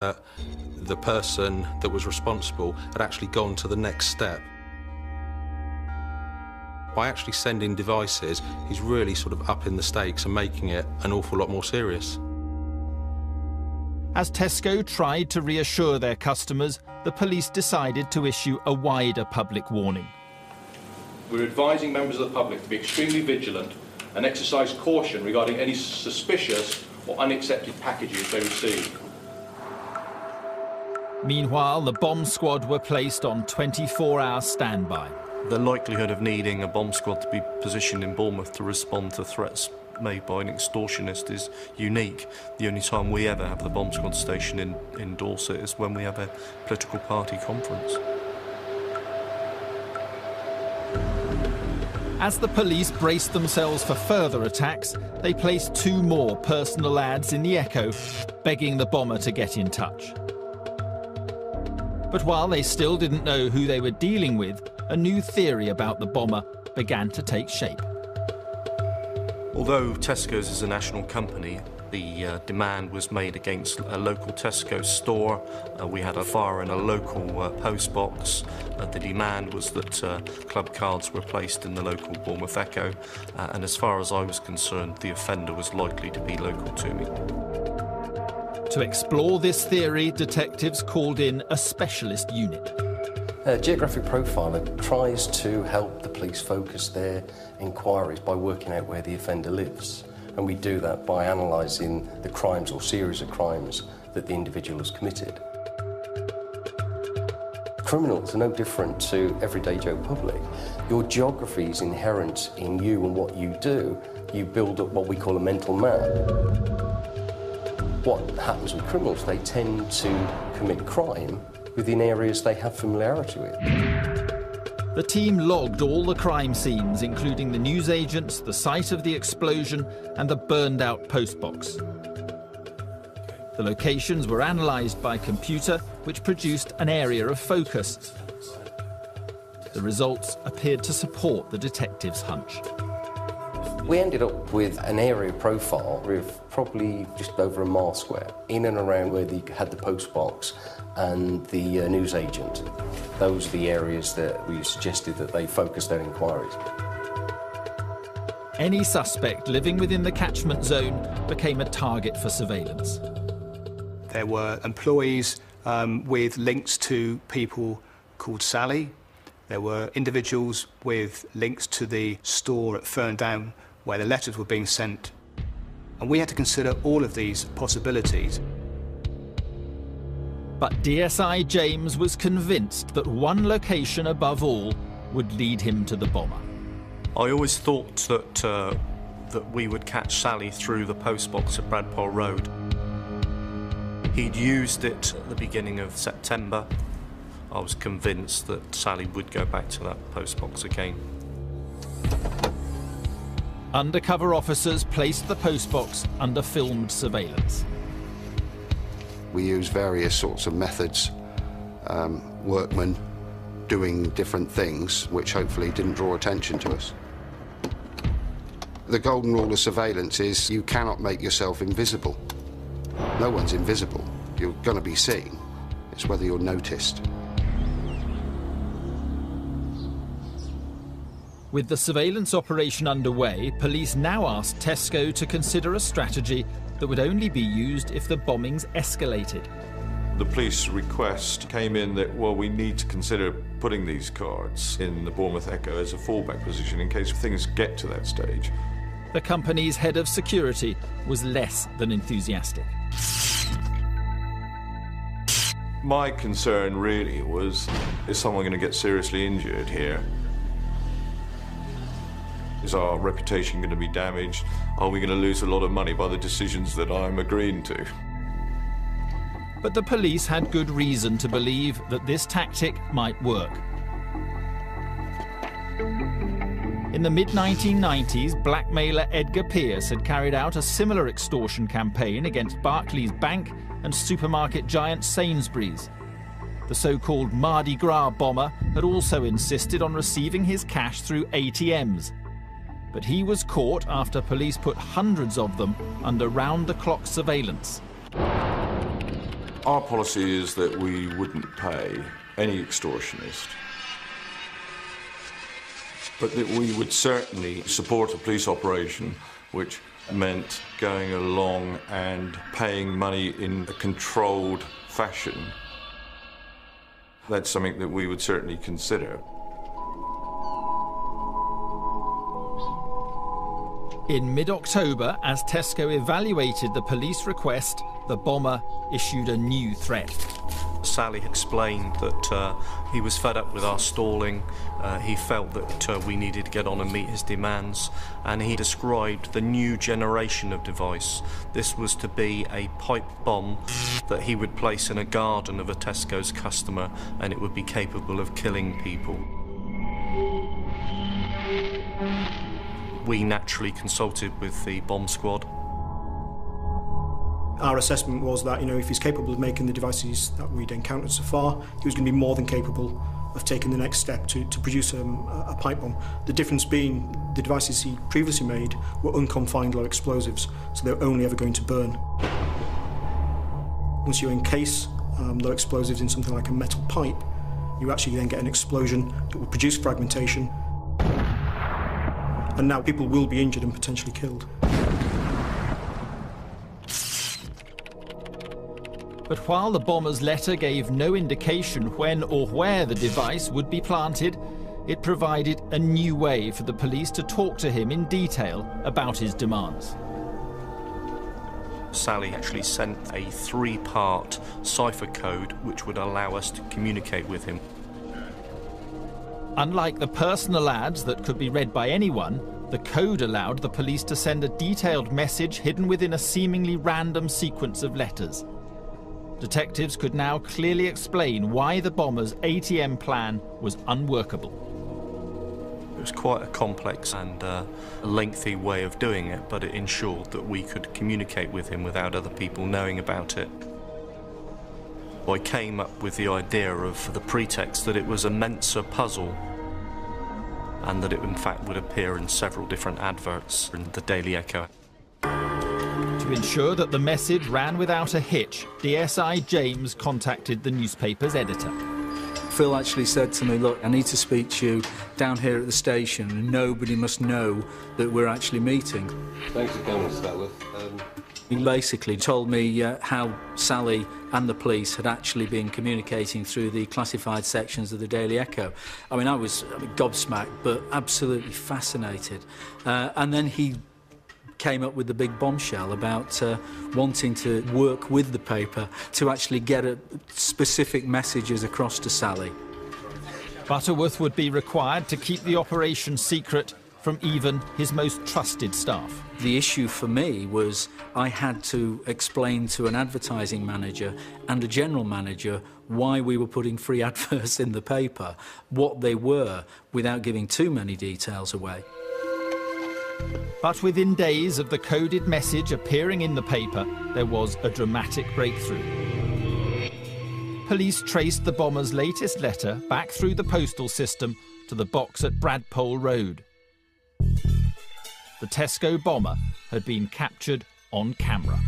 The person that was responsible had actually gone to the next step. By actually sending devices, he's really sort of upping the stakes and making it an awful lot more serious. As Tesco tried to reassure their customers, the police decided to issue a wider public warning. We're advising members of the public to be extremely vigilant and exercise caution regarding any suspicious or unaccepted packages they receive. Meanwhile, the bomb squad were placed on 24-hour standby. The likelihood of needing a bomb squad to be positioned in Bournemouth to respond to threats made by an extortionist is unique. The only time we ever have the bomb squad station in Dorset is when we have a political party conference. As the police braced themselves for further attacks, they placed 2 more personal ads in the Echo, begging the bomber to get in touch. But while they still didn't know who they were dealing with, a new theory about the bomber began to take shape. Although Tesco's is a national company, the demand was made against a local Tesco store. We had a fire in a local post box. The demand was that Clubcards were placed in the local Bournemouth Echo, and as far as I was concerned, the offender was likely to be local to me. To explore this theory, detectives called in a specialist unit. A geographic profiler tries to help the police focus their inquiries by working out where the offender lives. And we do that by analysing the crimes or series of crimes that the individual has committed. Criminals are no different to everyday Joe public. Your geography is inherent in you and what you do. You build up what we call a mental map. What happens with criminals, they tend to commit crime within areas they have familiarity with. The team logged all the crime scenes, including the newsagents, the site of the explosion, and the burned-out postbox. The locations were analysed by computer, which produced an area of focus. The results appeared to support the detectives' hunch. We ended up with an area profile with probably just over a mile square, in and around where they had the postbox and the newsagent. Those are the areas that we suggested that they focus their inquiries. Any suspect living within the catchment zone became a target for surveillance. There were employees with links to people called Sally. There were individuals with links to the store at Ferndown where the letters were being sent. And we had to consider all of these possibilities. But DSI James was convinced that one location above all would lead him to the bomber. I always thought that we would catch Sally through the postbox at Bradpole Road. He'd used it at the beginning of September. I was convinced that Sally would go back to that postbox again. Undercover officers placed the postbox under filmed surveillance. We use various sorts of methods, workmen doing different things, which hopefully didn't draw attention to us. The golden rule of surveillance is you cannot make yourself invisible. No one's invisible. You're going to be seen. It's whether you're noticed. With the surveillance operation underway, police now asked Tesco to consider a strategy that would only be used if the bombings escalated. The police request came in that, well, we need to consider putting these cards in the Bournemouth Echo as a fallback position in case things get to that stage. The company's head of security was less than enthusiastic. My concern really was, is someone going to get seriously injured here? Is our reputation going to be damaged? Are we going to lose a lot of money by the decisions that I'm agreeing to? But the police had good reason to believe that this tactic might work. In the mid-1990s, blackmailer Edgar Pearce had carried out a similar extortion campaign against Barclays Bank and supermarket giant Sainsbury's. The so-called Mardi Gras bomber had also insisted on receiving his cash through ATMs. But he was caught after police put hundreds of them under round-the-clock surveillance. Our policy is that we wouldn't pay any extortionist, but that we would certainly support a police operation which meant going along and paying money in a controlled fashion. That's something that we would certainly consider. In mid-October, as Tesco evaluated the police request, the bomber issued a new threat. Sally explained that he was fed up with our stalling, he felt that we needed to get on and meet his demands, and he described the new generation of device. This was to be a pipe bomb that he would place in a garden of a Tesco's customer, and it would be capable of killing people. We naturally consulted with the bomb squad. Our assessment was that, if he's capable of making the devices that we'd encountered so far, he was going to be more than capable of taking the next step to produce a pipe bomb. The difference being the devices he previously made were unconfined low explosives, so they were only ever going to burn. Once you encase low explosives in something like a metal pipe, you actually then get an explosion that will produce fragmentation. And now people will be injured and potentially killed. But while the bomber's letter gave no indication when or where the device would be planted, it provided a new way for the police to talk to him in detail about his demands. Sally actually sent a 3-part cipher code which would allow us to communicate with him. Unlike the personal ads that could be read by anyone, the code allowed the police to send a detailed message hidden within a seemingly random sequence of letters. Detectives could now clearly explain why the bomber's ATM plan was unworkable. It was quite a complex and lengthy way of doing it, but it ensured that we could communicate with him without other people knowing about it. I came up with the idea of the pretext that it was a Mensa puzzle, and that it in fact would appear in several different adverts in the Daily Echo. To ensure that the message ran without a hitch, DSI James contacted the newspaper's editor. Phil actually said to me, look, I need to speak to you down here at the station, and nobody must know that we're actually meeting. Thanks for coming, Statworth. He basically told me how Sally and the police had actually been communicating through the classified sections of the Daily Echo. I was gobsmacked, but absolutely fascinated. And then he came up with the big bombshell about wanting to work with the paper to actually get specific messages across to Sally. Butterworth would be required to keep the operation secret from even his most trusted staff. The issue for me was I had to explain to an advertising manager and a general manager why we were putting free adverts in the paper, what they were, without giving too many details away. But within days of the coded message appearing in the paper, there was a dramatic breakthrough. Police traced the bomber's latest letter back through the postal system to the box at Bradpole Road. The Tesco bomber had been captured on camera.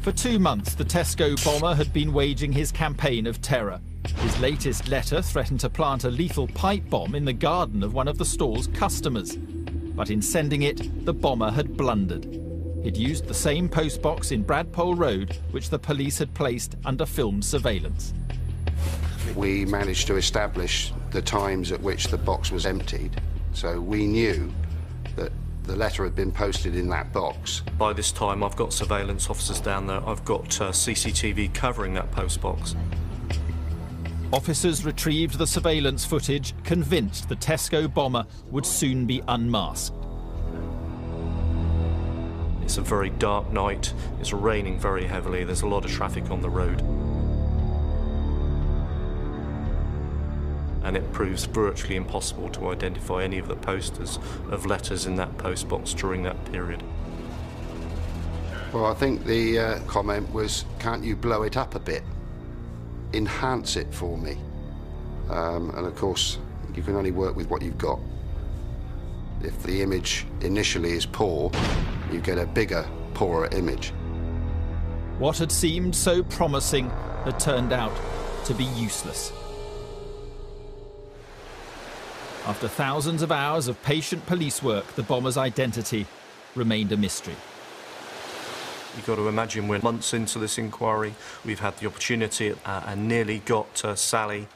For 2 months, the Tesco bomber had been waging his campaign of terror. His latest letter threatened to plant a lethal pipe bomb in the garden of one of the store's customers. But in sending it, the bomber had blundered. He'd used the same postbox in Bradpole Road, which the police had placed under filmed surveillance. We managed to establish the times at which the box was emptied, so we knew that the letter had been posted in that box. By this time, I've got surveillance officers down there. I've got CCTV covering that postbox. Officers retrieved the surveillance footage, convinced the Tesco bomber would soon be unmasked. It's a very dark night. It's raining very heavily. There's a lot of traffic on the road. And it proves virtually impossible to identify any of the posters of letters in that postbox during that period. Well, I think the comment was, can't you blow it up a bit? enhance it for me. And of course, you can only work with what you've got. If the image initially is poor, you get a bigger, poorer image. What had seemed so promising had turned out to be useless. After thousands of hours of patient police work, the bomber's identity remained a mystery. You've got to imagine we're months into this inquiry. We've had the opportunity and nearly got Sally.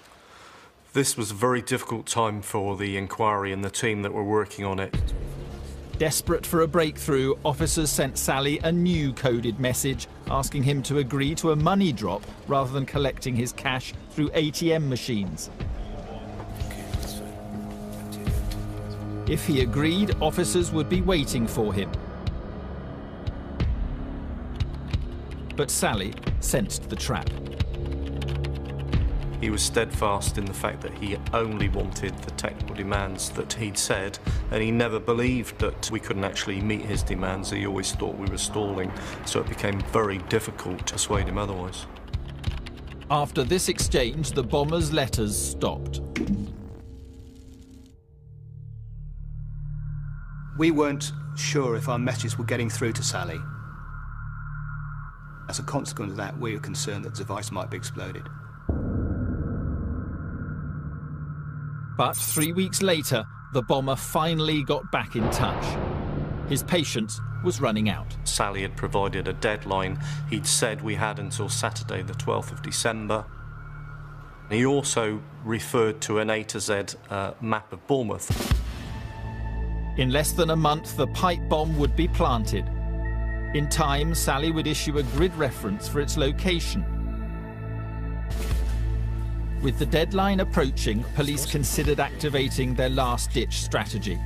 This was a very difficult time for the inquiry and the team that were working on it. Desperate for a breakthrough, officers sent Sally a new coded message asking him to agree to a money drop rather than collecting his cash through ATM machines. If he agreed, officers would be waiting for him. But Sally sensed the trap. He was steadfast in the fact that he only wanted the technical demands that he'd said, and he never believed that we couldn't actually meet his demands. He always thought we were stalling, so it became very difficult to persuade him otherwise. After this exchange, the bomber's letters stopped. We weren't sure if our messages were getting through to Sally. As a consequence of that, we were concerned that the device might be exploded. But 3 weeks later, the bomber finally got back in touch. His patience was running out. Sally had provided a deadline. He'd said we had until Saturday, the 12th of December. He also referred to an A to Z map of Bournemouth. In less than a month, the pipe bomb would be planted. In time, Sally would issue a grid reference for its location. With the deadline approaching, police considered activating their last-ditch strategy,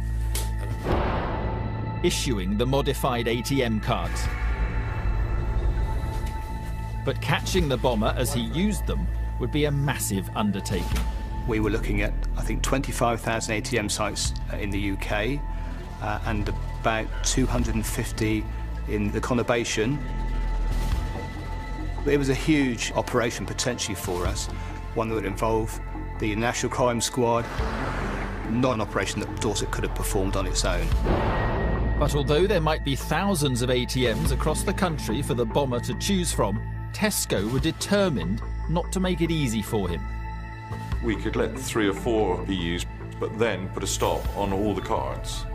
issuing the modified ATM cards. But catching the bomber as he used them would be a massive undertaking. We were looking at, I think, 25,000 ATM sites in the UK and about 250 in the conurbation. It was a huge operation potentially for us, one that would involve the National Crime Squad, not an operation that Dorset could have performed on its own. But although there might be thousands of ATMs across the country for the bomber to choose from, Tesco were determined not to make it easy for him. We could let 3 or 4 be used, but then put a stop on all the cards.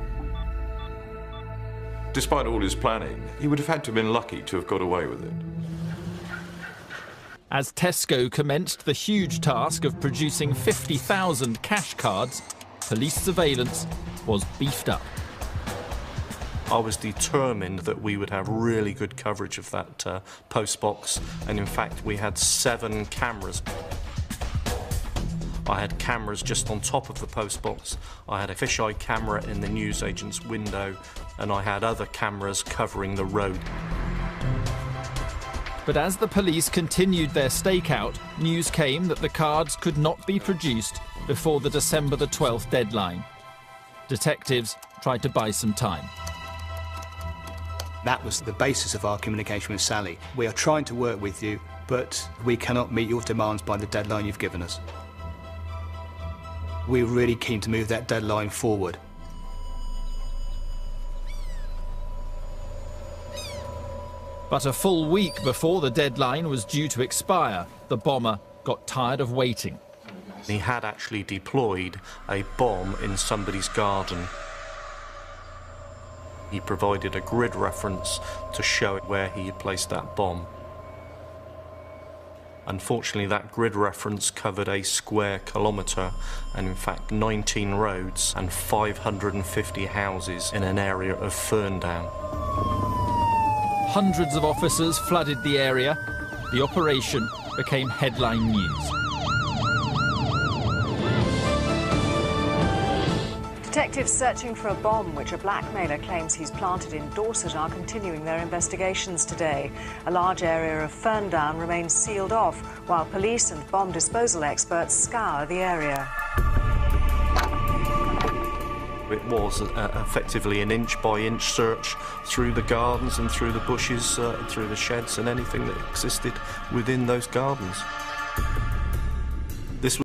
Despite all his planning, he would have had to have been lucky to have got away with it. As Tesco commenced the huge task of producing 50,000 cash cards, police surveillance was beefed up. I was determined that we would have really good coverage of that post box, and in fact we had 7 cameras. I had cameras just on top of the post box. I had a fisheye camera in the newsagent's window, and I had other cameras covering the road. But as the police continued their stakeout, news came that the cards could not be produced before the December the 12th deadline. Detectives tried to buy some time. That was the basis of our communication with Sally. We are trying to work with you, but we cannot meet your demands by the deadline you've given us. We're really keen to move that deadline forward. But a full week before the deadline was due to expire, the bomber got tired of waiting. He had actually deployed a bomb in somebody's garden. He provided a grid reference to show where he had placed that bomb. Unfortunately, that grid reference covered a square kilometre and in fact 19 roads and 550 houses in an area of Ferndown. Hundreds of officers flooded the area. The operation became headline news. Detectives searching for a bomb which a blackmailer claims he's planted in Dorset are continuing their investigations today. A large area of Ferndown remains sealed off, while police and bomb disposal experts scour the area. It was effectively an inch-by-inch search through the gardens and through the bushes, through the sheds and anything that existed within those gardens.